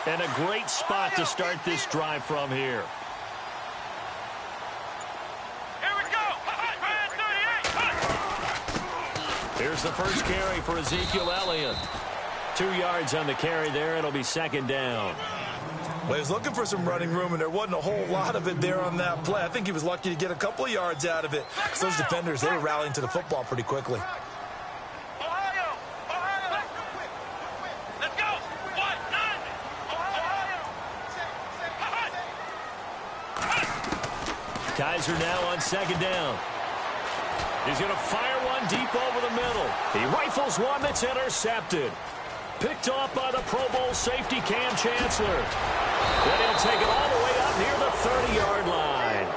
And a great spot to start this drive from here. Here we go. Here's the first carry for Ezekiel Elliott. 2 yards on the carry there. It'll be second down. Well, he was looking for some running room, and there wasn't a whole lot of it there on that play. I think he was lucky to get a couple of yards out of it. So those defenders, they were rallying to the football pretty quickly. Let's go. Kaiser now on second down. He's going to fire one deep over the middle. He rifles one that's intercepted. Picked off by the Pro Bowl safety Cam Chancellor. Then he'll take it all the way up near the 30-yard line.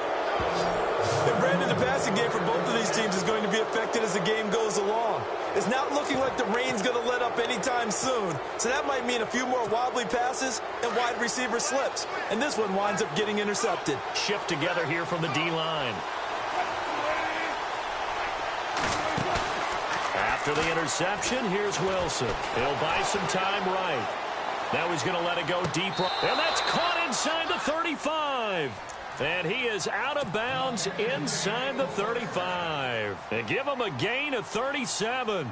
And Brandon, the passing game for both of these teams is going to be affected as the game goes along. It's not looking like the rain's going to let up anytime soon. So that might mean a few more wobbly passes and wide receiver slips. And this one winds up getting intercepted. Shift together here from the D-line. After the interception, here's Wilson. He'll buy some time right. Now he's going to let it go deep. And that's caught inside the 35. And he is out of bounds inside the 35. And give him a gain of 37.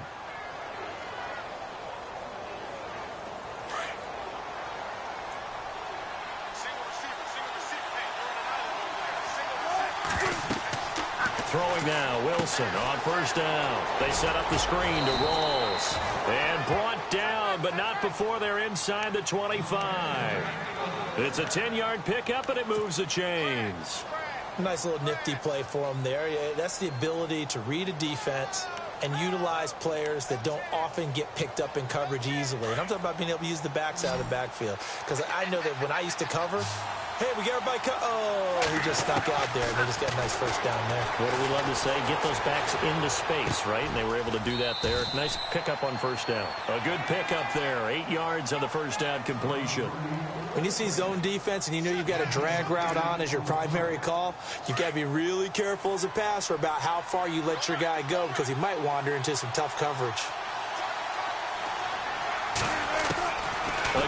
Throwing now, Wilson on first down. They set up the screen to Rawls. And brought down, but not before they're inside the 25. It's a 10-yard pickup, and it moves the chains. Nice little nifty play for him there. Yeah, that's the ability to read a defense and utilize players that don't often get picked up in coverage easily. And I'm talking about being able to use the backs out of the backfield. Because I know that when I used to cover, hey, we got everybody he just snuck out there, and they just got a nice first down there. What do we love to say? Get those backs into space, right? And they were able to do that there. Nice pickup on first down. A good pickup there. 8 yards on the first down completion. When you see zone defense and you know you've got a drag route on as your primary call, you've got to be really careful as a passer about how far you let your guy go because he might wander into some tough coverage.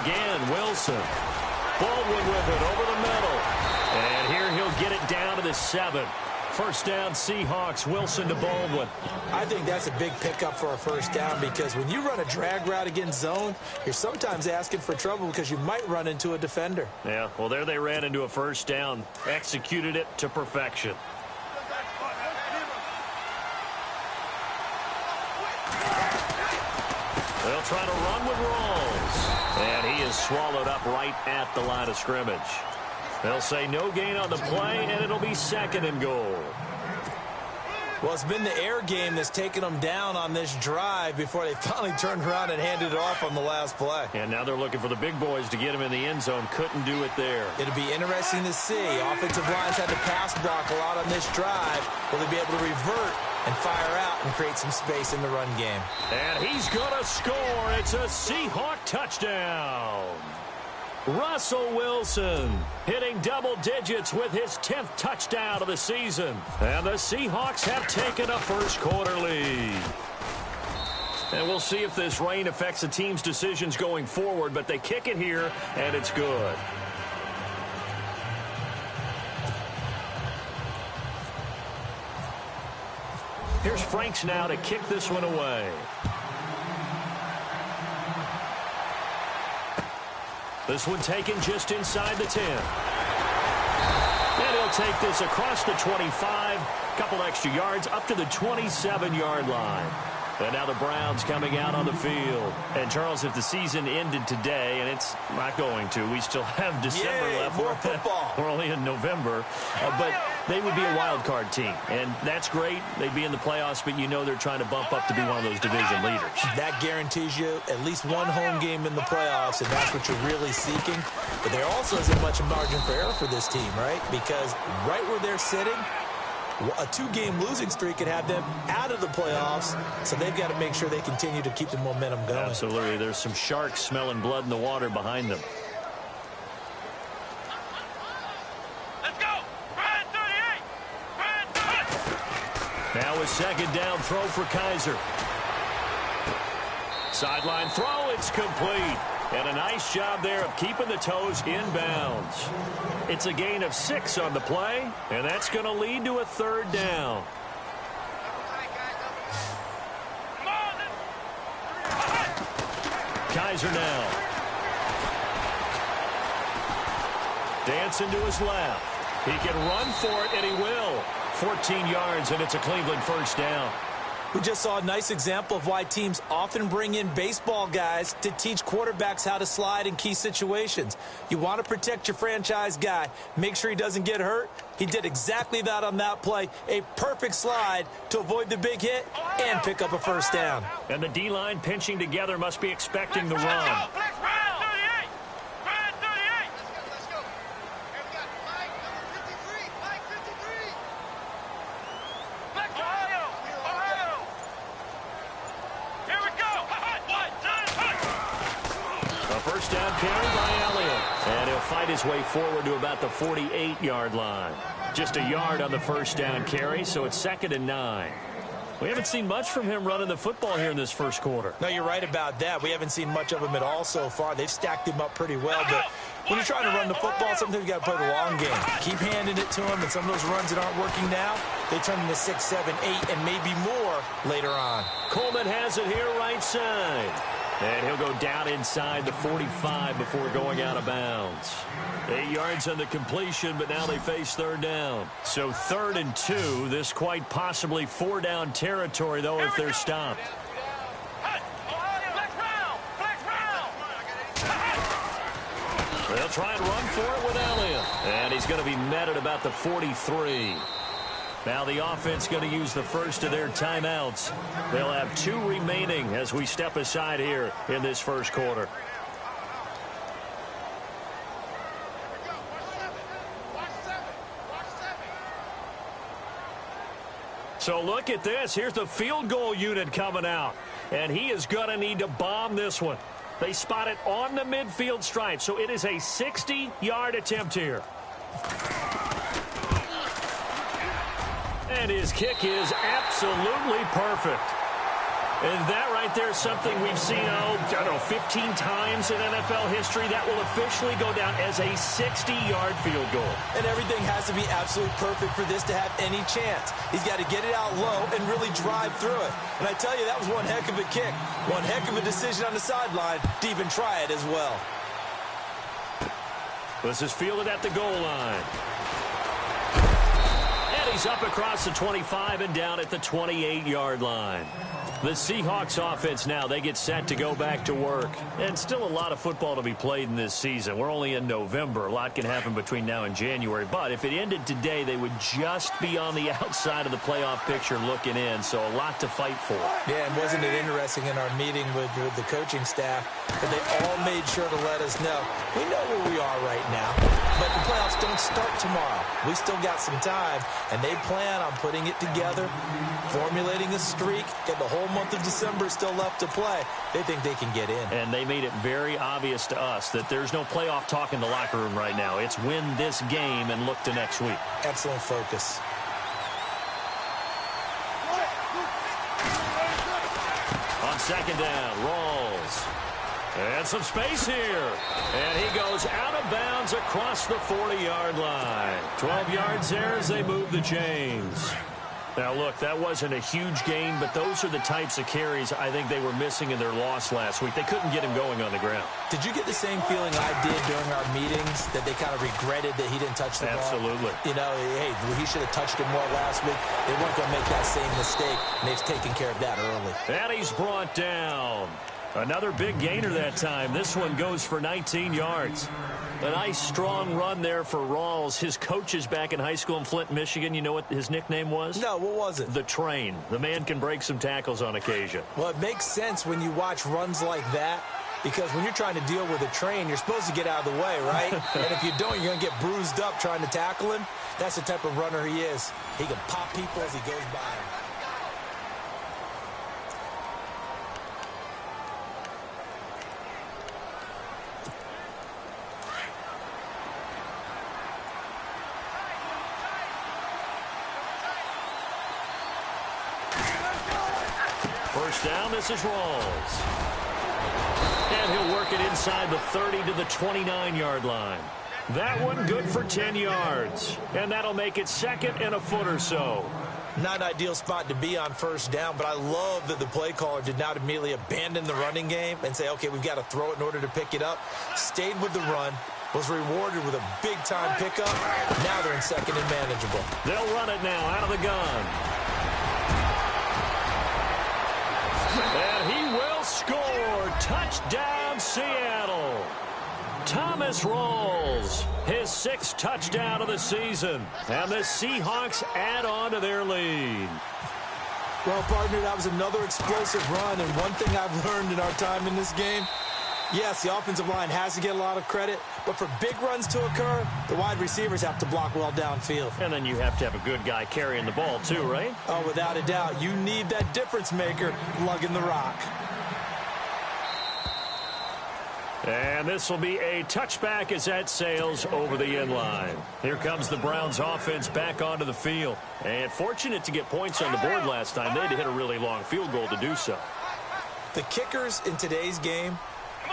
Again, Wilson. Baldwin with it over the middle. And here he'll get it down to the 7. First down, Seahawks. Wilson to Baldwin. I think that's a big pickup for a first down because when you run a drag route against zone, you're sometimes asking for trouble because you might run into a defender. Yeah, well, there they ran into a first down. Executed it to perfection. They'll try to run with Rawls. And he is swallowed up right at the line of scrimmage. They'll say no gain on the play, and it'll be second and goal. Well, it's been the air game that's taken them down on this drive before they finally turned around and handed it off on the last play. And now they're looking for the big boys to get him in the end zone. Couldn't do it there. It'll be interesting to see. Offensive lines had to pass block a lot on this drive. Will they be able to revert and fire out and create some space in the run game? And he's going to score. It's a Seahawk touchdown. Russell Wilson hitting double digits with his 10th touchdown of the season. And the Seahawks have taken a first quarter lead. And we'll see if this rain affects the team's decisions going forward, but they kick it here, and it's good. Here's Franks now to kick this one away. This one taken just inside the 10. And he'll take this across the 25, couple extra yards, up to the 27-yard line. And now the Browns coming out on the field. And, Charles, if the season ended today, and it's not going to, we still have December left. More football. We're only in November. But they would be a wild card team. And that's great. They'd be in the playoffs, but you know they're trying to bump up to be one of those division leaders. That guarantees you at least one home game in the playoffs, and that's what you're really seeking. But there also isn't much margin for error for this team, right? Because right where they're sitting, a 2-game losing streak could have them out of the playoffs, so they've got to make sure they continue to keep the momentum going. Absolutely. There's some sharks smelling blood in the water behind them. Let's go. Brad 38. Brad 38. Now a second down throw for Kaiser. Sideline throw. It's complete. And a nice job there of keeping the toes inbounds. It's a gain of 6 on the play, and that's going to lead to a 3rd down. Kaiser now. Dancing to his left. He can run for it, and he will. 14 yards, and it's a Cleveland 1st down. We just saw a nice example of why teams often bring in baseball guys to teach quarterbacks how to slide in key situations. You want to protect your franchise guy. Make sure he doesn't get hurt. He did exactly that on that play. A perfect slide to avoid the big hit and pick up a 1st down. And the D-line pinching together must be expecting the run. First down carry by Elliott. And he'll fight his way forward to about the 48-yard line. Just a yard on the first down carry, so it's 2nd and 9. We haven't seen much from him running the football here in this first quarter. No, you're right about that. We haven't seen much of him at all so far. They've stacked him up pretty well, but when you're trying to run the football, sometimes you got to play the long game. Keep handing it to him, and some of those runs that aren't working now, they turn into 6, 7, 8, and maybe more later on. Coleman has it here right side. And he'll go down inside the 45 before going out of bounds. 8 yards on the completion, but now they face 3rd down. So 3rd and 2. This quite possibly 4-down territory, though, if they're stopped. They'll try and run for it with Elliott. And he's going to be met at about the 43. Now the offense going to use the first of their timeouts. They'll have 2 remaining as we step aside here in this first quarter. So look at this. Here's the field goal unit coming out. And he is going to need to bomb this one. They spot it on the midfield stripe. So it is a 60-yard attempt here. And his kick is absolutely perfect. And that right there is something we've seen, I don't know, 15 times in NFL history. That will officially go down as a 60-yard field goal. And everything has to be absolutely perfect for this to have any chance. He's got to get it out low and really drive through it. And I tell you, that was one heck of a kick. One heck of a decision on the sideline to even try it as well. This is fielded at the goal line. He's up across the 25 and down at the 28-yard line. The Seahawks offense now, they get set to go back to work. And still a lot of football to be played in this season. We're only in November. A lot can happen between now and January. But if it ended today, they would just be on the outside of the playoff picture looking in. So a lot to fight for. Yeah, and wasn't it interesting in our meeting with the coaching staff that they all made sure to let us know, we know where we are right now, but the playoffs don't start tomorrow. We still got some time, and they plan on putting it together, formulating a streak, get the whole month of December still left to play. They think they can get in. And they made it very obvious to us that there's no playoff talk in the locker room right now. It's win this game and look to next week. Excellent focus. On 2nd down, Rawls. And some space here. And he goes out of bounds across the 40-yard line. 12 yards there as they move the chains. Now, look, that wasn't a huge gain, but those are the types of carries I think they were missing in their loss last week. They couldn't get him going on the ground. Did you get the same feeling I did during our meetings, that they kind of regretted that he didn't touch the ball? Absolutely. You know, hey, he should have touched it more last week. They weren't going to make that same mistake, and they've taken care of that early. And he's brought down. Another big gainer that time. This one goes for 19 yards. A nice, strong run there for Rawls. His coaches back in high school in Flint, Michigan, you know what his nickname was? No, what was it? The Train. The man can break some tackles on occasion. Well, it makes sense when you watch runs like that, because when you're trying to deal with a train, you're supposed to get out of the way, right? And if you don't, you're going to get bruised up trying to tackle him. That's the type of runner he is. He can pop people as he goes by him. First down, this is Rawls. And he'll work it inside the 30 to the 29-yard line. That one good for 10 yards. And that'll make it second and a foot or so. Not an ideal spot to be on first down, but I love that the play caller did not immediately abandon the running game and say, okay, we've got to throw it in order to pick it up. Stayed with the run, was rewarded with a big-time pickup. Now they're in second and manageable. They'll run it now out of the gun. And he will score. Touchdown, Seattle. Thomas rolls his 6th touchdown of the season, and the Seahawks add on to their lead. Well, partner, that was another explosive run, and one thing I've learned in our time in this game, yes, the offensive line has to get a lot of credit, but for big runs to occur, the wide receivers have to block well downfield. And then you have to have a good guy carrying the ball too, right? Oh, without a doubt. You need that difference maker lugging the rock. And this will be a touchback as that sails over the end line. Here comes the Browns offense back onto the field. And fortunate to get points on the board last time. They had to hit a really long field goal to do so. The kickers in today's game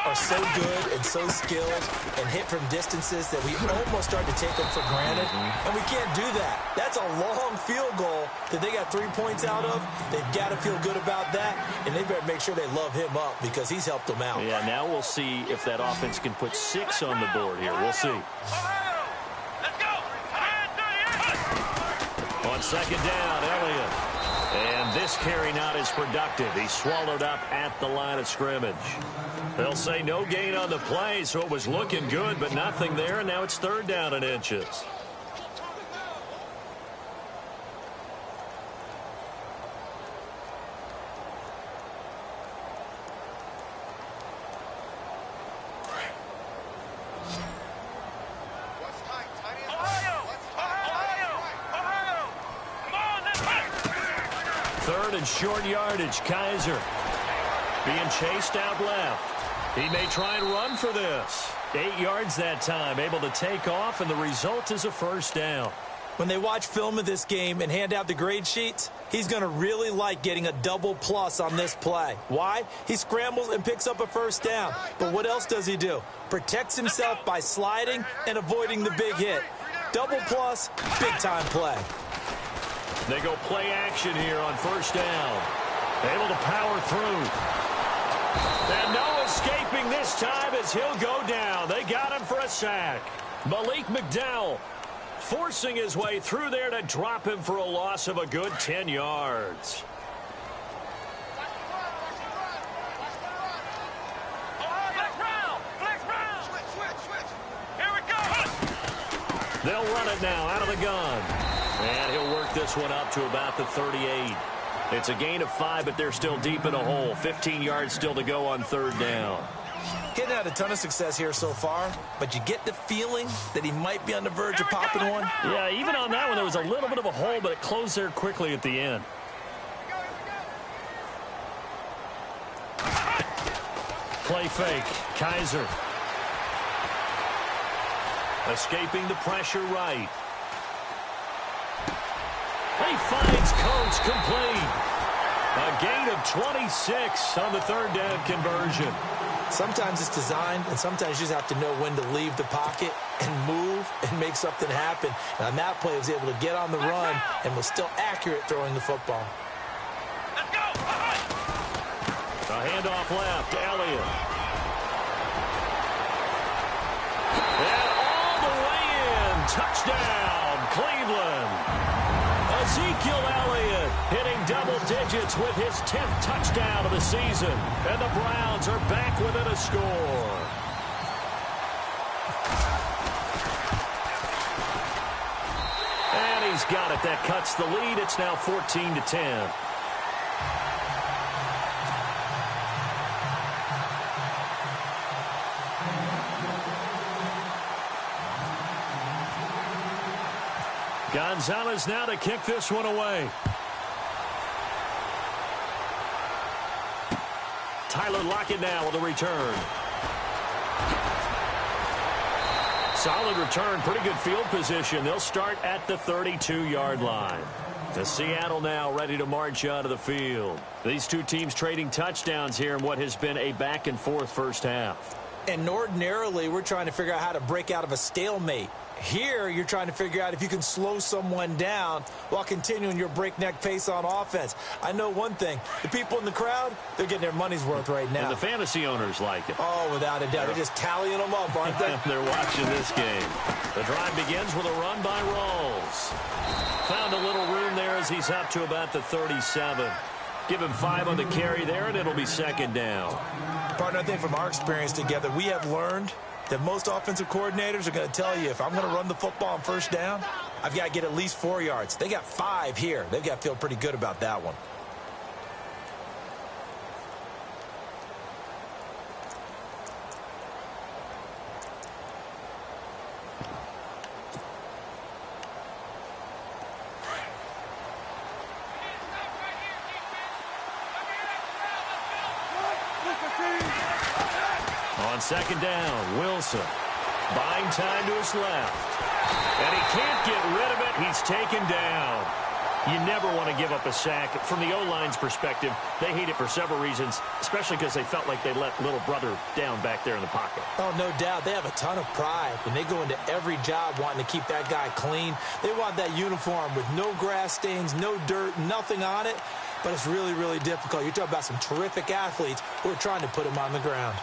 are so good and so skilled and hit from distances that we almost start to take them for granted. And we can't do that. That's a long field goal that they got 3 points out of. They've got to feel good about that, and they better make sure they love him up because he's helped them out. Yeah, now we'll see if that offense can put 6 on the board here. We'll see. Let's go. On second down, Elliott. And this carry not as productive. He's swallowed up at the line of scrimmage. They'll say no gain on the play, so it was looking good, but nothing there, and now it's 3rd down and inches. Third and short yardage, Kaiser. Being chased out left. He may try and run for this. 8 yards that time, able to take off, and the result is a first down. When they watch film of this game and hand out the grade sheets, he's going to really like getting a double plus on this play. Why? He scrambles and picks up a first down. But what else does he do? Protects himself by sliding and avoiding the big hit. Double plus, big-time play. They go play action here on first down. Able to power through. And no escaping this time as he'll go down. They got him for a sack. Malik McDowell forcing his way through there to drop him for a loss of a good 10 yards. Here we go. They'll run it now out of the gun. And he'll work this one up to about the 38. It's a gain of 5, but they're still deep in a hole. 15 yards still to go on 3rd down. Hitting had a ton of success here so far, but you get the feeling that he might be on the verge of popping one. Yeah, even on that one, there was a little bit of a hole, but it closed there quickly at the end. Play fake. Kaiser. Escaping the pressure right. He finds Coates complete. A gain of 26 on the 3rd down conversion. Sometimes it's designed, and sometimes you just have to know when to leave the pocket and move and make something happen. And on that play, he was able to get on the run and was still accurate throwing the football. Let's go. A handoff left to Elliott. And all the way in. Touchdown, Cleveland. Ezekiel Elliott hitting double digits with his 10th touchdown of the season. And the Browns are back within a score. And he's got it. That cuts the lead. It's now 14-10. Gonzalez now to kick this one away. Tyler Lockett now with a return. Solid return, pretty good field position. They'll start at the 32-yard line. Seattle now ready to march onto the field. These two teams trading touchdowns here in what has been a back-and-forth first half. And ordinarily, we're trying to figure out how to break out of a stalemate. Here, you're trying to figure out if you can slow someone down while continuing your breakneck pace on offense. I know one thing. The people in the crowd, they're getting their money's worth right now. And the fantasy owners like it. Oh, without a doubt. They're just tallying them up, aren't they? They're watching this game. The drive begins with a run by Rawls. Found a little room there as he's up to about the 37. Give him 5 on the carry there, and it'll be second down. Partner, I think from our experience together, we have learned that most offensive coordinators are going to tell you, if I'm going to run the football on first down, I've got to get at least 4 yards. They got 5 here. They've got to feel pretty good about that one. On second down, Wilson buying time to his left. And he can't get rid of it. He's taken down. You never want to give up a sack. From the O-line's perspective, they hate it for several reasons, especially because they felt like they let little brother down back there in the pocket. Oh, no doubt. They have a ton of pride, and they go into every job wanting to keep that guy clean. They want that uniform with no grass stains, no dirt, nothing on it. But it's really, really difficult. You're talking about some terrific athletes who are trying to put him on the ground.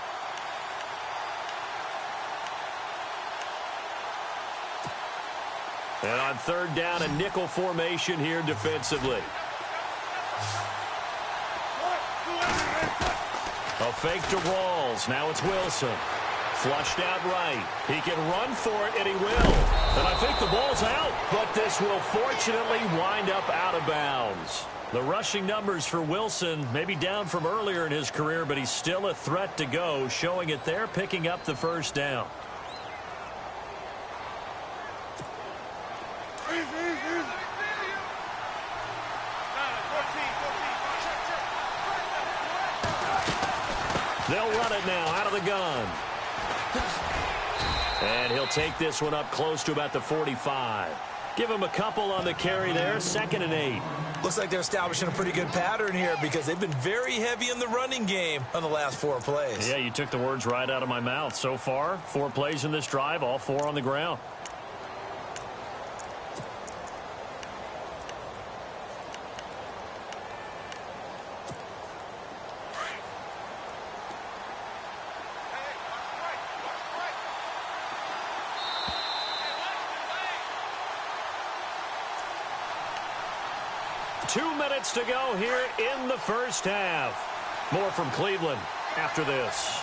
And on third down, a nickel formation here defensively. A fake to Rawls. Now it's Wilson. Flushed out right. He can run for it, and he will. And I think the ball's out, but this will fortunately wind up out of bounds. The rushing numbers for Wilson may be down from earlier in his career, but he's still a threat to go, showing it there, picking up the first down. They'll run it now out of the gun. And he'll take this one up close to about the 45. Give him a couple on the carry there, 2nd and 8. Looks like they're establishing a pretty good pattern here because they've been very heavy in the running game on the last 4 plays. Yeah, you took the words right out of my mouth. So far, 4 plays in this drive, all 4 on the ground. To go here in the first half. More from Cleveland after this.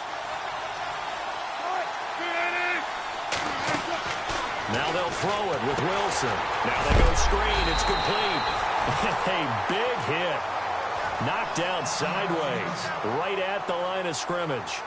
Now they'll throw it with Wilson. Now they go screen. It's complete. A big hit. Knocked down sideways. Right at the line of scrimmage.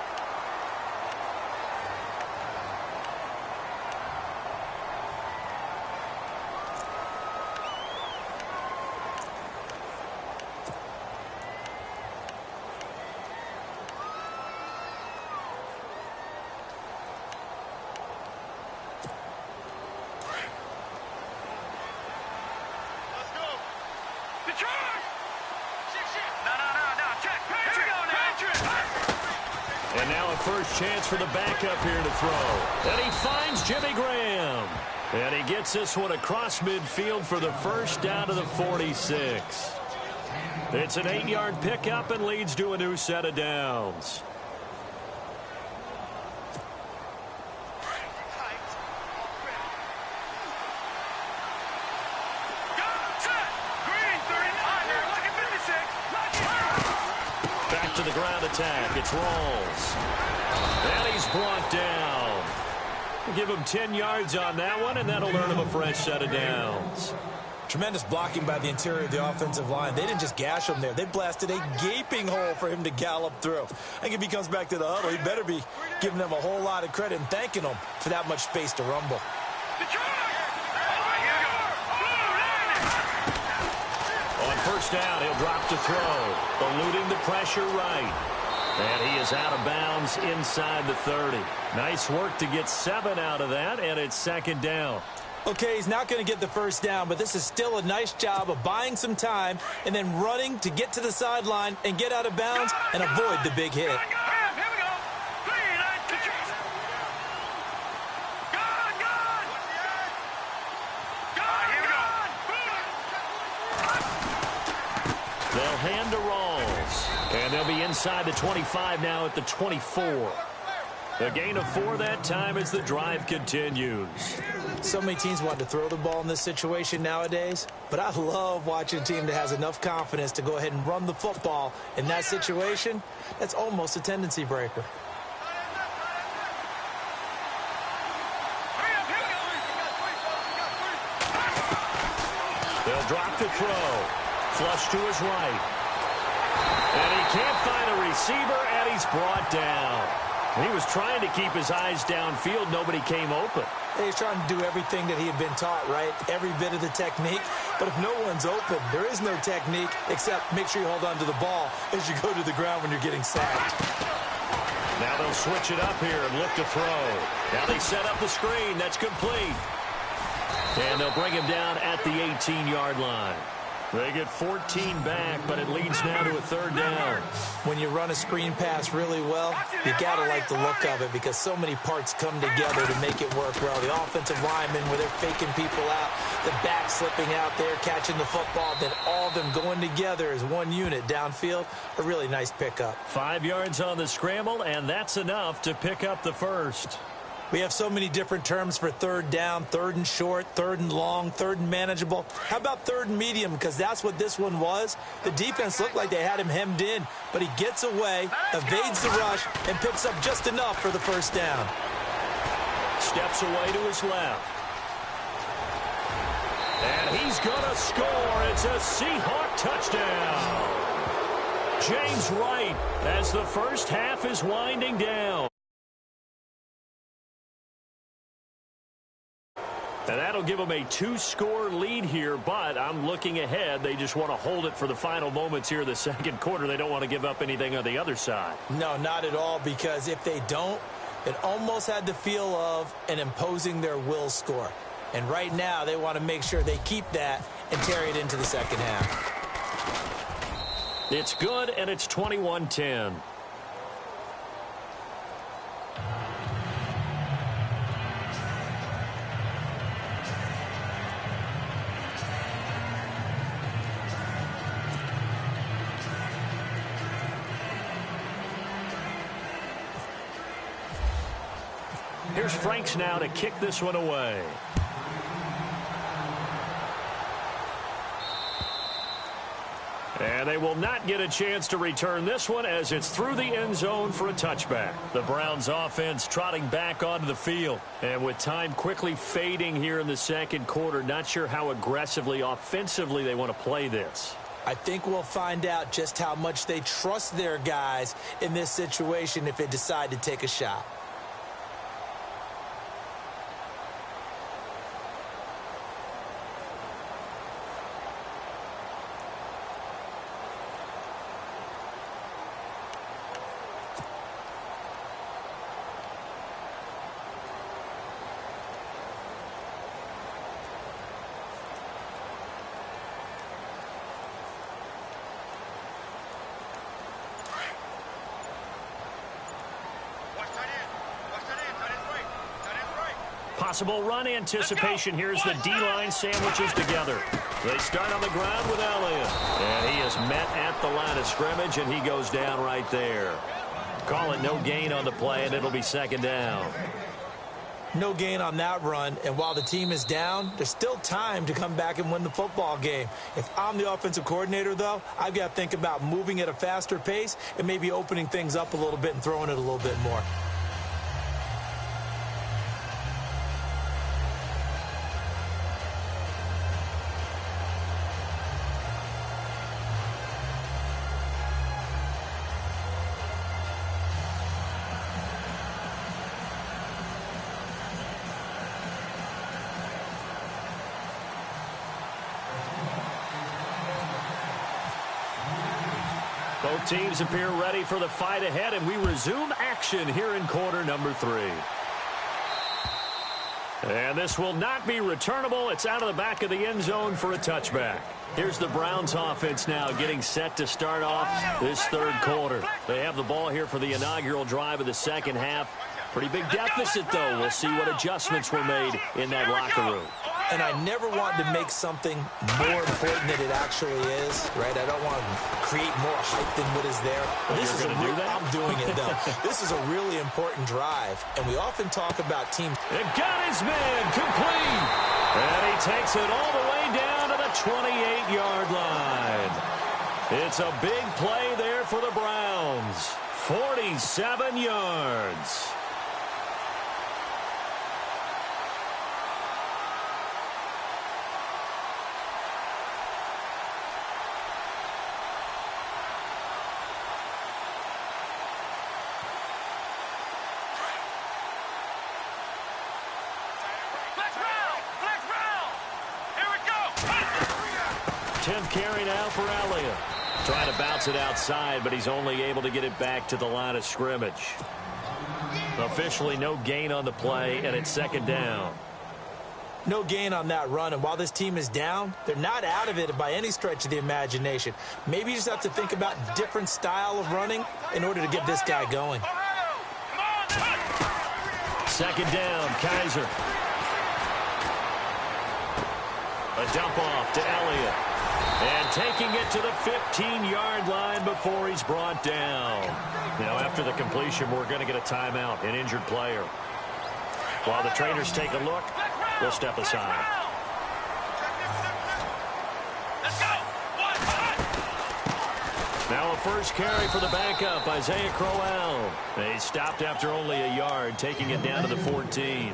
And now a first chance for the backup here to throw. And he finds Jimmy Graham. And he gets this one across midfield for the first down to the 46. It's an 8-yard pickup and leads to a new set of downs. Back to the ground attack. It's Rawls. And he's brought down. We'll give him 10 yards on that one, and that'll earn him a fresh set of downs. Tremendous blocking by the interior of the offensive line. They didn't just gash him there. They blasted a gaping hole for him to gallop through. I think if he comes back to the huddle, he better be giving them a whole lot of credit and thanking them for that much space to rumble. On first down, he'll drop to throw. Eluding the pressure right. And he is out of bounds inside the 30. Nice work to get 7 out of that, and it's second down. Okay, he's not going to get the first down, but this is still a nice job of buying some time and then running to get to the sideline and get out of bounds and avoid the big hit. They'll hand to Rawls, and they'll be inside the 25 now at the 24. A gain of 4 that time as the drive continues. So many teams want to throw the ball in this situation nowadays, but I love watching a team that has enough confidence to go ahead and run the football in that situation. That's almost a tendency breaker. They'll drop the throw. Flush to his right. And he can't find a receiver, and he's brought down. He was trying to keep his eyes downfield. Nobody came open. He's trying to do everything that he had been taught, right? Every bit of the technique. But if no one's open, there is no technique except make sure you hold on to the ball as you go to the ground when you're getting sacked. Now they'll switch it up here and look to throw. Now they set up the screen. That's complete. And they'll bring him down at the 18-yard line. They get 14 back, but it leads now to a 3rd down. When you run a screen pass really well, you got to like the look of it because so many parts come together to make it work well. The offensive linemen, where they're faking people out, the back slipping out there, catching the football, then all of them going together as one unit downfield. A really nice pickup. 5 yards on the scramble, and that's enough to pick up the first. We have so many different terms for 3rd down, 3rd and short, 3rd and long, 3rd and manageable. How about 3rd and medium? Because that's what this one was. The defense looked like they had him hemmed in, but he gets away, evades the rush, and picks up just enough for the first down. Steps away to his left. And he's going to score. It's a Seahawk touchdown. James Wright as the first half is winding down. And that'll give them a 2-score lead here, but I'm looking ahead. They just want to hold it for the final moments here in the second quarter. They don't want to give up anything on the other side. No, not at all, because if they don't, it almost had the feel of an imposing their will score. And right now, they want to make sure they keep that and carry it into the second half. It's good, and it's 21-10. Here's Franks now to kick this one away. And they will not get a chance to return this one as it's through the end zone for a touchback. The Browns offense trotting back onto the field. And with time quickly fading here in the second quarter, not sure how aggressively, offensively they want to play this. I think we'll find out just how much they trust their guys in this situation if they decide to take a shot. Possible run anticipation. Here's the D-line sandwiches together. They start on the ground with Elliott. And he is met at the line of scrimmage, and he goes down right there. Call it no gain on the play, and it'll be second down. No gain on that run, and while the team is down, there's still time to come back and win the football game. If I'm the offensive coordinator, though, I've got to think about moving at a faster pace and maybe opening things up a little bit and throwing it a little bit more. Both teams appear ready for the fight ahead, and we resume action here in quarter number 3. And this will not be returnable. It's out of the back of the end zone for a touchback. Here's the Browns offense now getting set to start off this third quarter. They have the ball here for the inaugural drive of the second half. Pretty big deficit, though. We'll see what adjustments were made in that locker room. And I never want to make something more important than it actually is, right? I don't want to create more hype than what is there. This is You're going to do that? I'm doing it, though. This is a really important drive, and we often talk about teams. It got his man complete. And he takes it all the way down to the 28-yard line. It's a big play there for the Browns. 47 yards. Carry now for Elliott. Trying to bounce it outside, but he's only able to get it back to the line of scrimmage. Officially no gain on the play, and it's second down. No gain on that run, and while this team is down, they're not out of it by any stretch of the imagination. Maybe you just have to think about different style of running in order to get this guy going. Second down, Kaiser. A dump off to Elliott. And taking it to the 15-yard line before he's brought down. Now, after the completion, we're going to get a timeout, an injured player. While the trainers take a look, we'll step aside. Now a first carry for the backup, Isaiah Crowell. He stopped after only a yard, taking it down to the 14.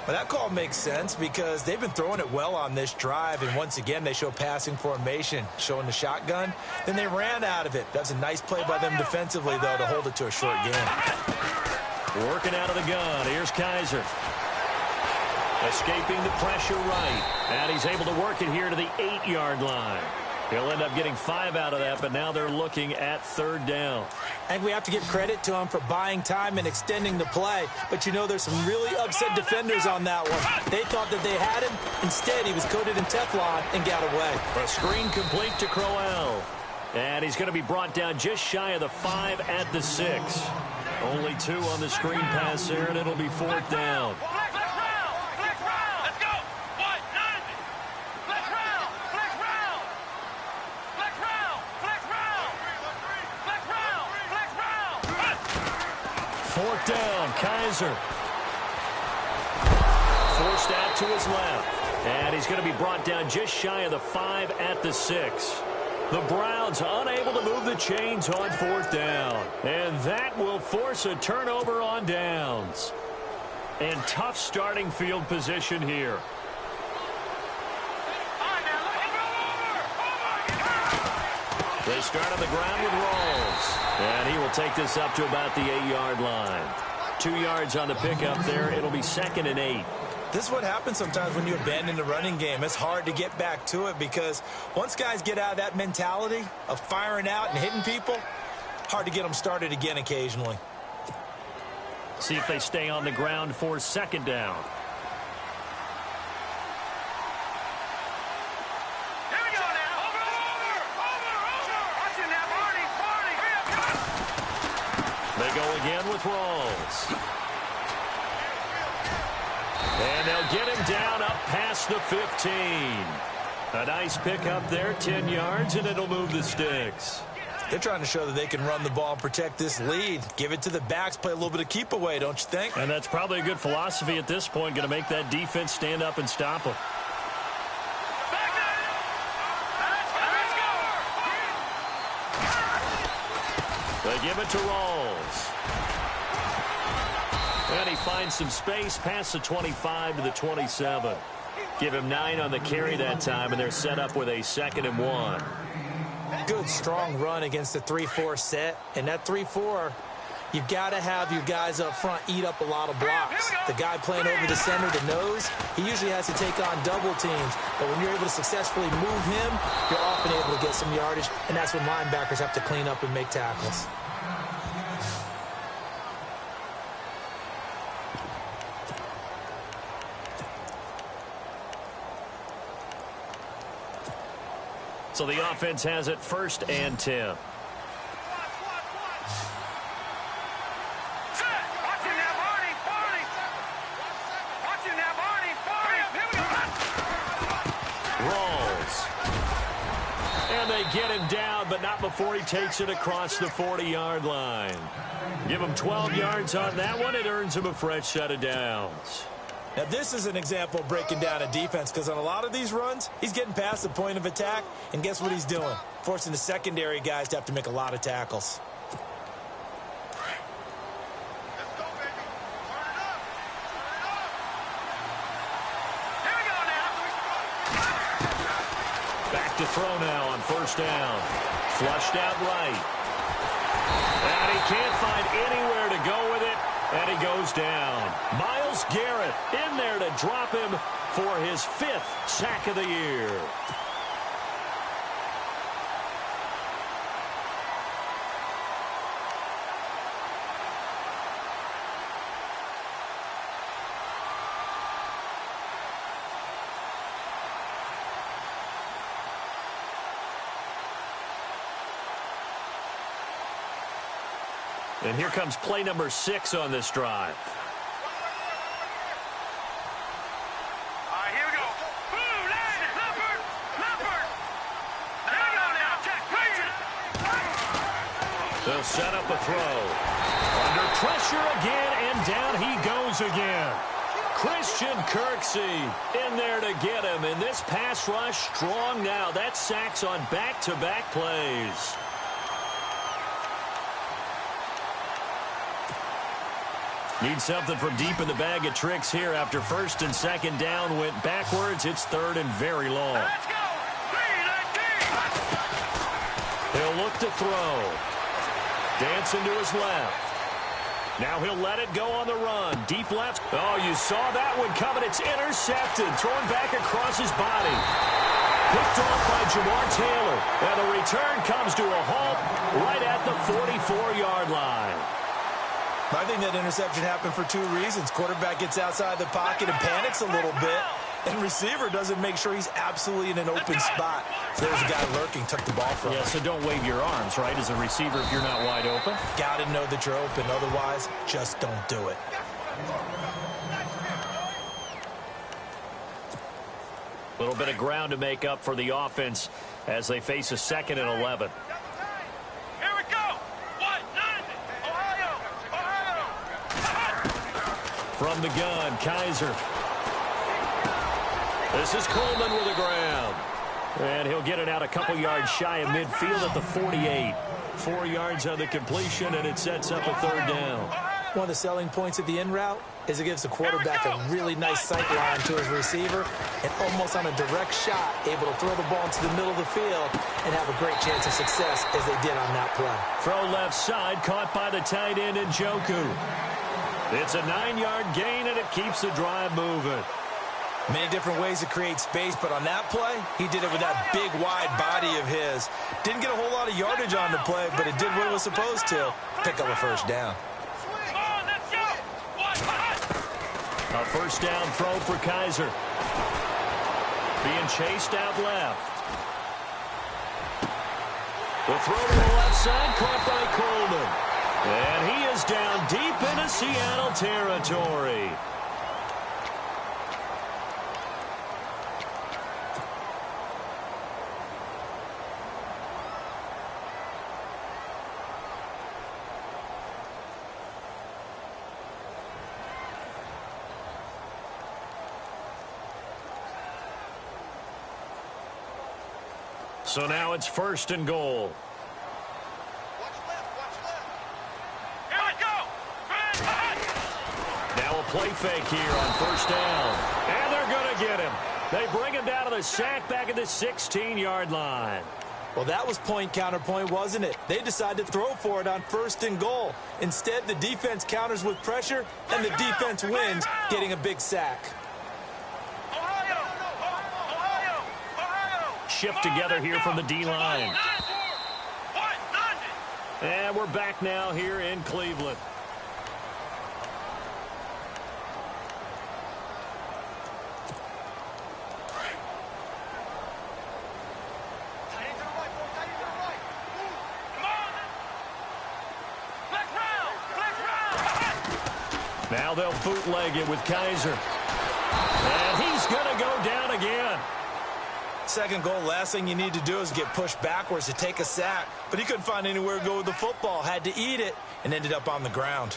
Well, that call makes sense because they've been throwing it well on this drive, and once again they show passing formation, showing the shotgun. Then they ran out of it. That's a nice play by them defensively, though, to hold it to a short game. Working out of the gun. Here's Kaiser. Escaping the pressure right. And he's able to work it here to the 8-yard line. He'll end up getting 5 out of that, but now they're looking at third down. I think we have to give credit to him for buying time and extending the play. But, you know, there's some really upset defenders on that one. They thought that they had him. Instead, he was coated in Teflon and got away. A screen complete to Crowell. And he's going to be brought down just shy of the 5 at the 6. Only 2 on the screen pass there, and it'll be fourth down. Fourth down, Kaiser. Forced out to his left. And he's going to be brought down just shy of the 5 at the 6. The Browns unable to move the chains on fourth down. And that will force a turnover on downs. And tough starting field position here. They start on the ground with Rawls. And he will take this up to about the 8-yard line. 2 yards on the pickup there. It'll be 2nd and 8. This is what happens sometimes when you abandon the running game. It's hard to get back to it because once guys get out of that mentality of firing out and hitting people, hard to get them started again occasionally. See if they stay on the ground for second down. They go again with Rawls. And they'll get him down up past the 15. A nice pickup there, 10 yards, and it'll move the sticks. They're trying to show that they can run the ball and protect this lead. Give it to the backs, play a little bit of keep away, don't you think? And that's probably a good philosophy at this point, going to make that defense stand up and stop them. They give it to Rawls. And he finds some space past the 25 to the 27. Give him 9 on the carry that time, and they're set up with a 2nd and 1. Good, strong run against the 3-4 set. And that 3-4, you've got to have your guys up front eat up a lot of blocks. The guy playing over the center, the nose, he usually has to take on double teams. But when you're able to successfully move him, you're often able to get some yardage, and that's when linebackers have to clean up and make tackles. So the offense has it 1st and 10. Rolls. And they get him down, but not before he takes it across the 40-yard line. Give him 12 yards on that one. It earns him a fresh set of downs. Now, this is an example of breaking down a defense, because on a lot of these runs, he's getting past the point of attack, and guess what he's doing? Forcing the secondary guys to have to make a lot of tackles. Back to throw now on 1st down. Flushed out right. And he can't find anywhere to go with it, and he goes down. Myles Garrett in there to drop him for his 5th sack of the year. And here comes play number 6 on this drive. All right, here we go. Boom, land it. Leopard. Here we go now. Check. They'll set up a throw. Under pressure again, and down he goes again. Christian Kirksey in there to get him. And this pass rush strong now. That's sacks on back-to-back plays. Need something from deep in the bag of tricks here after 1st and 2nd down went backwards. It's 3rd and very long. Let's go. 3-19. He'll look to throw. Dancing to his left. Now he'll let it go on the run. Deep left. Oh, you saw that one coming. It's intercepted. Thrown back across his body. Picked off by Jamar Taylor. And the return comes to a halt right at the 44-yard line. I think that interception happened for 2 reasons. Quarterback gets outside the pocket and panics a little bit, and receiver doesn't make sure he's absolutely in an open spot. So there's a guy lurking, took the ball from him. Yeah, so don't wave your arms, right, as a receiver if you're not wide open. Got to know that you're open. Otherwise, just don't do it. A little bit of ground to make up for the offense as they face a 2nd and 11. Here we go. 1-0. Ohio. From the gun, Kaiser. This is Coleman with a grab. And he'll get it out a couple yards shy of midfield at the 48. 4 yards on the completion, and it sets up a 3rd down. One of the selling points of the in route is it gives the quarterback a really nice sight line to his receiver, and almost on a direct shot, able to throw the ball into the middle of the field and have a great chance of success as they did on that play. Throw left side, caught by the tight end Njoku. It's a 9-yard gain, and it keeps the drive moving. Many different ways to create space, but on that play, he did it with that big, wide body of his. Didn't get a whole lot of yardage on the play, but it did what it was supposed to. Pick up a 1st down. A 1st down throw for Kaiser. Being chased out left. The throw to the left side, caught by Coleman. And he is down deep into Seattle territory. So now it's 1st and goal. Here we go. Now a play fake here on 1st down. And they're going to get him. They bring him down to the sack back at the 16-yard line. Well, that was point counterpoint, wasn't it? They decided to throw for it on 1st and goal. Instead, the defense counters with pressure, and the defense wins, getting a big sack. Shift together here from the D-line. And we're back now here in Cleveland. Now they'll bootleg it with Kaiser. And he's going to go down again. Second goal, last thing you need to do is get pushed backwards to take a sack. But he couldn't find anywhere to go with the football. Had to eat it and ended up on the ground.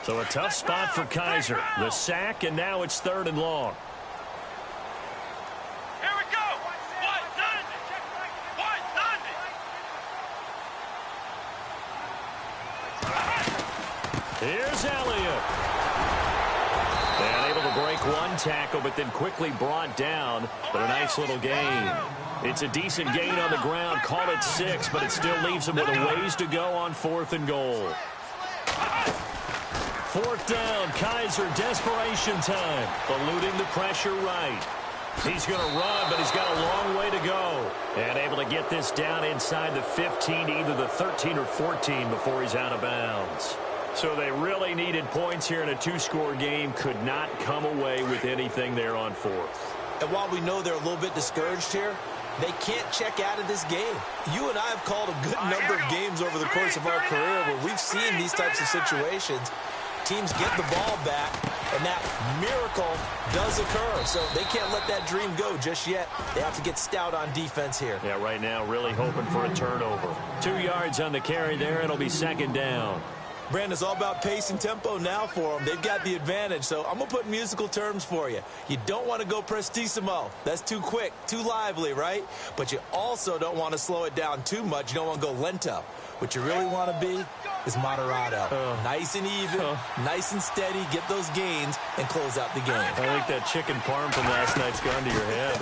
So a tough spot for Kaiser. The sack, and now it's 3rd and long. Here we go. Here's Elliott. And able to break one tackle, but then quickly brought down. But a nice little gain. It's a decent gain on the ground. Call it 6, but it still leaves him with a ways to go on 4th and goal. 4th down, Kaiser, desperation time. Eluding the pressure right. He's going to run, but he's got a long way to go. And able to get this down inside the 15, either the 13 or 14 before he's out of bounds. So they really needed points here in a 2-score game. Could not come away with anything there on 4th. And while we know they're a little bit discouraged here, they can't check out of this game. You and I have called a good number of games over the course of our career where we've seen these types of situations. Teams get the ball back, and that miracle does occur. So they can't let that dream go just yet. They have to get stout on defense here. Yeah, right now really hoping for a turnover. 2 yards on the carry there. It'll be 2nd down. Brandon, it's all about pace and tempo now for them. They've got the advantage, so I'm going to put musical terms for you. You don't want to go prestissimo. That's too quick, too lively, right? But you also don't want to slow it down too much. You don't want to go lento. What you really want to be is moderato. Nice and even, nice and steady, get those gains, and close out the game. I think that chicken parm from last night's gone to your head.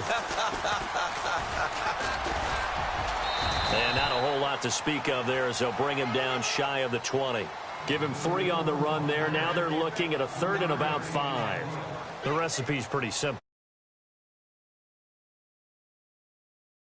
And not a whole lot to speak of there as they'll bring him down shy of the 20. Give him 3 on the run there. Now they're looking at a 3rd and about 5. The recipe's pretty simple.